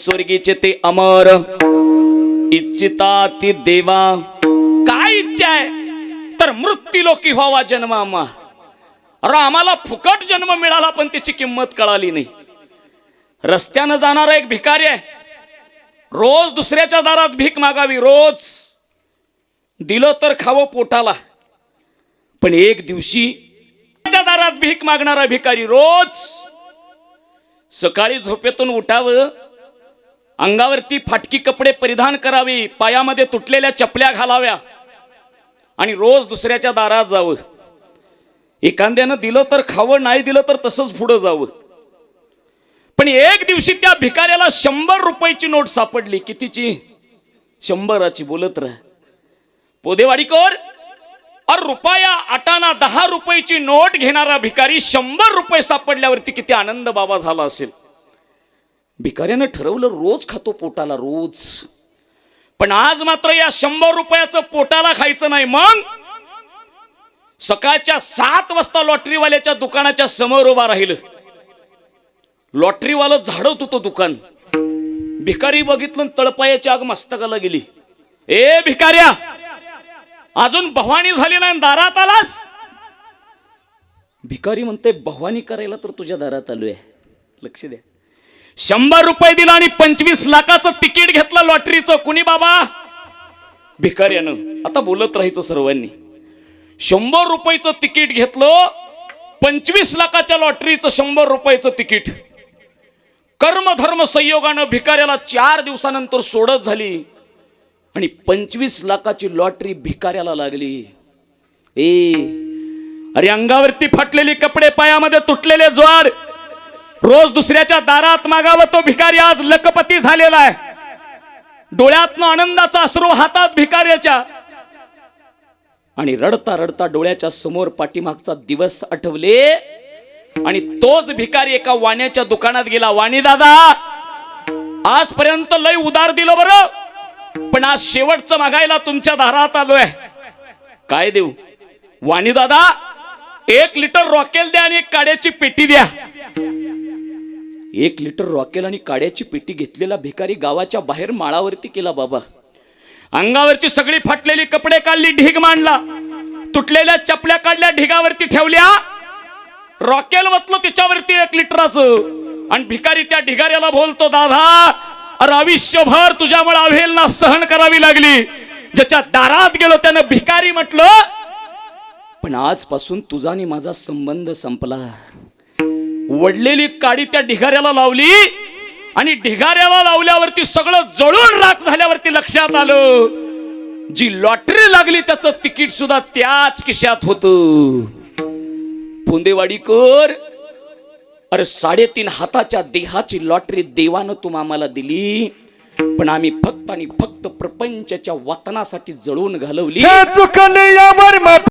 स्वर्गीचे ते अमर इच्छिता ती देवा। काय इच्छा आहे तर मृत्यूलोकी व्हावा जन्म आम्हा। अरे आम्हाला फुकट जन्म मिळाला पण त्याची किंमत कळाली नाही। रस्त्यानं जाणारा एक भिकारी आहे, रोज दुसऱ्याच्या दारात भीक मागावी, रोज दिलं तर खावं पोटाला। पण एक दिवशी त्याच्या दारात भीक मागणारा भिकारी रोज सकाळी झोपेतून उठावं, अंगावरती फाटकी कपडे परिधान करावी, पायामध्ये तुटलेल्या चपल्या घालाव्या आणि रोज दुसऱ्याच्या दारात जावं। एखाद्यानं दिलं तर खावं, नाही दिलं तर तसंच पुढे जावं। पण एक दिवशी त्या भिकाऱ्याला 100 रुपयाची नोट सापडली। कितीची? 100ची। बोलत राह पोदेवाडीकर। और रुपया आटाना 10 रुपयाची नोट घेणारा भिकारी 100 रुपये सापडल्यावरती किती आनंद बाबा झाला असेल। भिकाऱ्यानं ठरवलं रोज खातो पोटाला, रोज। पण आज मात्र या 100 रुपयाचं पोटाला खायचं नाही। मग सकाळच्या 7 वाजता लॉटरीवाल्याच्या दुकानाच्या समोर उभा राहिलं। लॉटरीवाला झाडत होतं दुकान। भिकारी बघितलं, तळपायाची आग मस्तकाला गेली। ए भिकाऱ्या, अजून भवानी झाली नाही, दारात आलास? भिकारी म्हणते, भवानी करायला तर तुझ्या दारात आलोय। लक्ष द्या, 100 रुपये दिला आणि 25 लाखाचं तिकीट घेतलं लॉटरीचं। कुणी बाबा? भिकाऱ्यानं। आता बोलत राहायचं सर्वांनी। 100 रुपयाचं तिकीट घेतलं, 25 लाखाच्या लॉटरीचं 100 रुपयाचं तिकीट। कर्मधर्म संयोगानं भिकाऱ्याला 4 दिवसानंतर सोडत झाली आणि 25 लाखाची लॉटरी भिकाऱ्याला लागली। अरे अंगावरती फाटलेली कपडे, पायामध्ये तुटलेले ज्वार, रोज दुसऱ्याच्या दारात मागावं तो भिकारी आज लखपती झालेला आहे। डोळ्यातनं आनंदाचा अश्रू हातात भिकाऱ्याच्या, आणि रडता रडता डोळ्याच्या समोर पाठीमागचा दिवस आठवले आणि तोच भिकारी एका वाण्याच्या दुकानात गेला। वाणी दादा, आजपर्यंत लय उधार दिलं बरं, पण आज शेवटचं मागायला तुमच्या दारात आलोय। काय देऊ? वाणी दादा, 1 लिटर रॉकेल द्या आणि 1 काड्याची पेटी द्या। 1 लिटर रॉकेल आणि काड्याची पेटी घेतलेला भिकारी गावाच्या बाहेर माळावरती केला बाबा। अंगावरची सगळी फाटलेली कपडे काढली, ढीग मांडला, तुटलेल्या चपल्या काढल्या, ढिगावरती ठेवल्या, रॉकेल वतलं त्याच्यावरती 1 लिटराचं, आणि भिकारी त्या ढिगाऱ्याला बोलतो, दादा अरे आयुष्यभर तुझ्यामुळे अवहेलना सहन करावी लागली। ज्याच्या दारात गेलो त्यानं भिकारी म्हटलं, पण आजपासून तुझा आणि माझा संबंध संपला। वडलेली काडी त्या ढिगाऱ्याला लावली आणि ढिगाऱ्याला लावल्यावरती सगळं जळून राख झाल्यावरती लक्षात आलं, जी लॉटरी लागली त्याचं तिकीट सुद्धा त्याच खिशात होतं। पोंदेवाडीकर, अरे 3.5 हाताच्या देहाची लॉटरी देवानं तुम्हा आम्हाला दिली, पण आम्ही फक्त आणि फक्त प्रपंचाच्या वतनासाठी जळून घालवली।